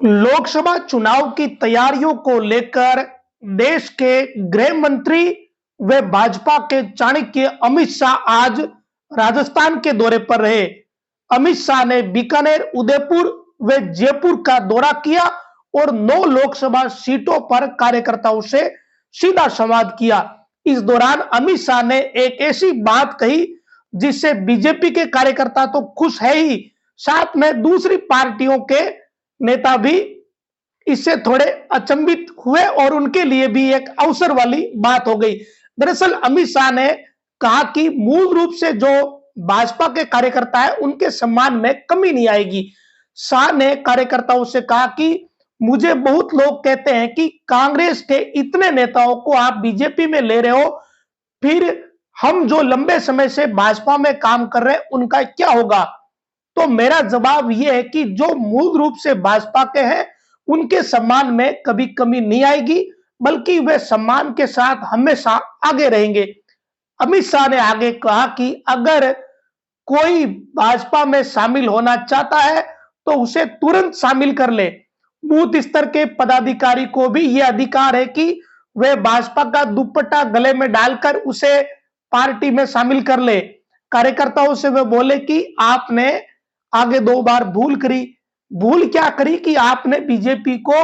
लोकसभा चुनाव की तैयारियों को लेकर देश के गृह मंत्री व भाजपा के चाणक्य अमित शाह आज राजस्थान के दौरे पर रहे। अमित शाह ने बीकानेर, उदयपुर व जयपुर का दौरा किया और 9 लोकसभा सीटों पर कार्यकर्ताओं से सीधा संवाद किया। इस दौरान अमित शाह ने एक ऐसी बात कही जिससे बीजेपी के कार्यकर्ता तो खुश है ही, साथ में दूसरी पार्टियों के नेता भी इससे थोड़े अचंभित हुए और उनके लिए भी एक अवसर वाली बात हो गई। दरअसल अमित शाह ने कहा कि मूल रूप से जो भाजपा के कार्यकर्ता है उनके सम्मान में कमी नहीं आएगी। शाह ने कार्यकर्ताओं से कहा कि मुझे बहुत लोग कहते हैं कि कांग्रेस के इतने नेताओं को आप बीजेपी में ले रहे हो, फिर हम जो लंबे समय से भाजपा में काम कर रहे हैं उनका क्या होगा। तो मेरा जवाब यह है कि जो मूल रूप से भाजपा के हैं उनके सम्मान में कभी कमी नहीं आएगी, बल्कि वे सम्मान के साथ हमेशा आगे रहेंगे। अमित शाह ने आगे कहा कि अगर कोई भाजपा में शामिल होना चाहता है तो उसे तुरंत शामिल कर ले। बूथ स्तर के पदाधिकारी को भी यह अधिकार है कि वे भाजपा का दुपट्टा गले में डालकर उसे पार्टी में शामिल कर ले। कार्यकर्ताओं से वे बोले कि आपने आगे 2 बार भूल क्या करी कि आपने बीजेपी को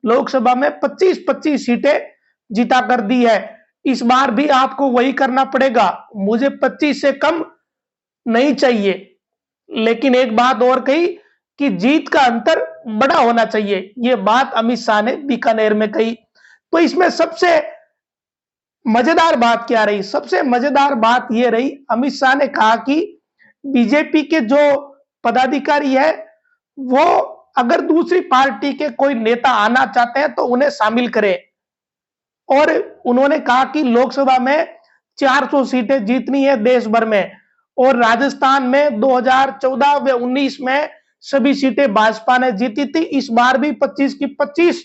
लोकसभा में 25-25 सीटें जीता कर दी है। इस बार भी आपको वही करना पड़ेगा। मुझे 25 से कम नहीं चाहिए। लेकिन एक बात और कही कि जीत का अंतर बड़ा होना चाहिए। यह बात अमित शाह ने बीकानेर में कही। तो इसमें सबसे मजेदार बात क्या रही? सबसे मजेदार बात यह रही, अमित शाह ने कहा कि बीजेपी के जो पदाधिकारी है वो अगर दूसरी पार्टी के कोई नेता आना चाहते हैं तो उन्हें शामिल करें। और उन्होंने कहा कि लोकसभा में 400 सीटें जीतनी है देश भर में, और राजस्थान में 2014 व 19 में सभी सीटें भाजपा ने जीती थी। इस बार भी 25 की 25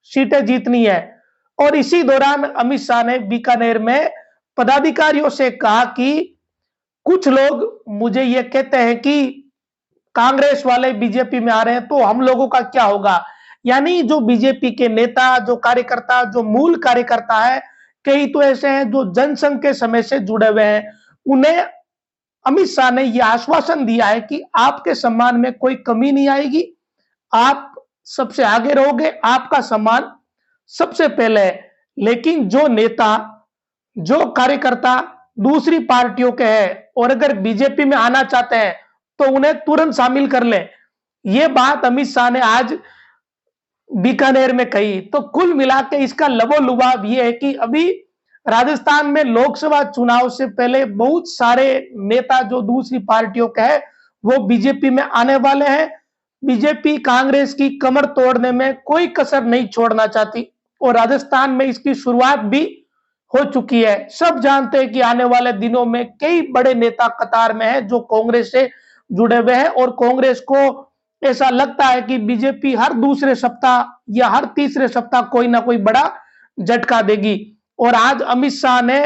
सीटें जीतनी है। और इसी दौरान अमित शाह ने बीकानेर में पदाधिकारियों से कहा कि कुछ लोग मुझे ये कहते हैं कि कांग्रेस वाले बीजेपी में आ रहे हैं तो हम लोगों का क्या होगा। यानी जो बीजेपी के नेता, जो कार्यकर्ता, जो मूल कार्यकर्ता है, कई तो ऐसे हैं जो जनसंघ के समय से जुड़े हुए हैं। उन्हें अमित शाह ने यह आश्वासन दिया है कि आपके सम्मान में कोई कमी नहीं आएगी, आप सबसे आगे रहोगे, आपका सम्मान सबसे पहले है। लेकिन जो नेता, जो कार्यकर्ता दूसरी पार्टियों के हैं और अगर बीजेपी में आना चाहते हैं तो उन्हें तुरंत शामिल कर लें। यह बात अमित शाह ने आज बीकानेर में कही। तो कुल मिलाकर इसका लबो-लुबाब यह है कि अभी राजस्थान में लोकसभा चुनाव से पहले बहुत सारे नेता जो दूसरी पार्टियों के हैं वो बीजेपी में आने वाले हैं। बीजेपी कांग्रेस की कमर तोड़ने में कोई कसर नहीं छोड़ना चाहती और राजस्थान में इसकी शुरुआत भी हो चुकी है। सब जानते हैं कि आने वाले दिनों में कई बड़े नेता कतार में हैं जो कांग्रेस से जुड़े हुए हैं और कांग्रेस को ऐसा लगता है कि बीजेपी हर दूसरे सप्ताह या हर तीसरे सप्ताह कोई ना कोई बड़ा झटका देगी। और आज अमित शाह ने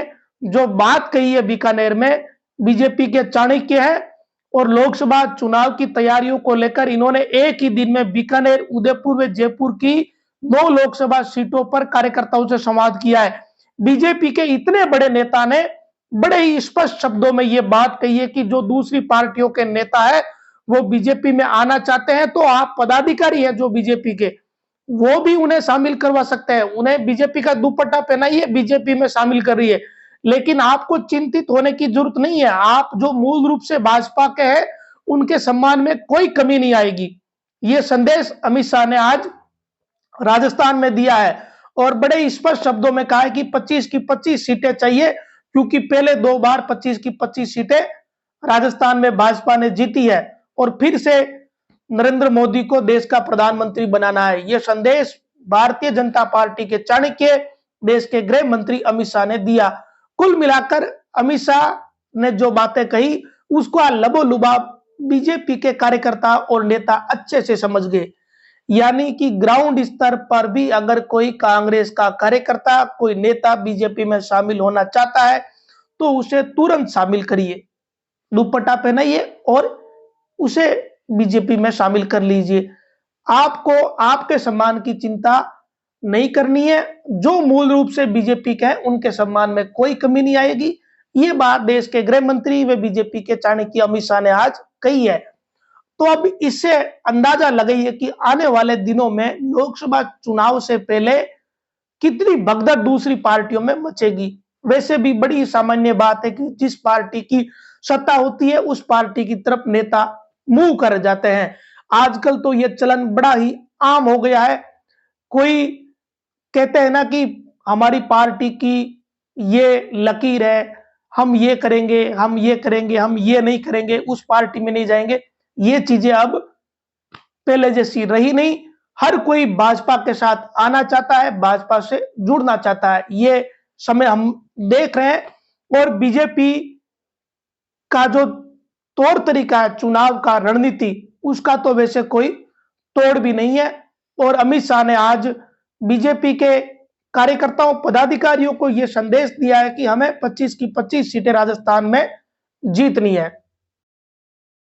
जो बात कही है बीकानेर में, बीजेपी के चाणक्य है और लोकसभा चुनाव की तैयारियों को लेकर इन्होंने एक ही दिन में बीकानेर, उदयपुर व जयपुर की 9 लोकसभा सीटों पर कार्यकर्ताओं से संवाद किया है। बीजेपी के इतने बड़े नेता ने बड़े ही स्पष्ट शब्दों में यह बात कही है कि जो दूसरी पार्टियों के नेता है वो बीजेपी में आना चाहते हैं तो आप पदाधिकारी हैं जो बीजेपी के, वो भी उन्हें शामिल करवा सकते हैं। उन्हें बीजेपी का दुपट्टा पहनाइए, बीजेपी में शामिल करिए। लेकिन आपको चिंतित होने की जरूरत नहीं है। आप जो मूल रूप से भाजपा के हैं उनके सम्मान में कोई कमी नहीं आएगी। यह संदेश अमित शाह ने आज राजस्थान में दिया है और बड़े स्पष्ट शब्दों में कहा है कि 25 की 25 सीटें चाहिए, क्योंकि पहले 2 बार 25 की 25 सीटें राजस्थान में भाजपा ने जीती है और फिर से नरेंद्र मोदी को देश का प्रधानमंत्री बनाना है। यह संदेश भारतीय जनता पार्टी के चाणक्य, देश के गृह मंत्री अमित शाह ने दिया। कुल मिलाकर अमित शाह ने जो बातें कही उसको लबो-लुबाब बीजेपी के कार्यकर्ता और नेता अच्छे से समझ गए। यानी कि ग्राउंड स्तर पर भी अगर कोई कांग्रेस का कार्यकर्ता, कोई नेता बीजेपी में शामिल होना चाहता है तो उसे तुरंत शामिल करिए, दुपट्टा पहनाइए और उसे बीजेपी में शामिल कर लीजिए। आपको आपके सम्मान की चिंता नहीं करनी है। जो मूल रूप से बीजेपी के हैं उनके सम्मान में कोई कमी नहीं आएगी। ये बात देश के गृह मंत्री व बीजेपी के चाणक्य अमित शाह ने आज कही है। तो अब इससे अंदाजा लगाइए कि आने वाले दिनों में लोकसभा चुनाव से पहले कितनी भगदड़ दूसरी पार्टियों में मचेगी। वैसे भी बड़ी सामान्य बात है कि जिस पार्टी की सत्ता होती है उस पार्टी की तरफ नेता मुंह कर जाते हैं। आजकल तो यह चलन बड़ा ही आम हो गया है। कोई कहते हैं ना कि हमारी पार्टी की ये लकीर है, हम ये करेंगे, हम ये करेंगे, हम ये नहीं करेंगे, उस पार्टी में नहीं जाएंगे। ये चीजें अब पहले जैसी रही नहीं। हर कोई भाजपा के साथ आना चाहता है, भाजपा से जुड़ना चाहता है। ये समय हम देख रहे हैं। और बीजेपी का जो तौर तरीका है चुनाव का, रणनीति, उसका तो वैसे कोई तोड़ भी नहीं है। और अमित शाह ने आज बीजेपी के कार्यकर्ताओं, पदाधिकारियों को यह संदेश दिया है कि हमें 25 की 25 सीटें राजस्थान में जीतनी है।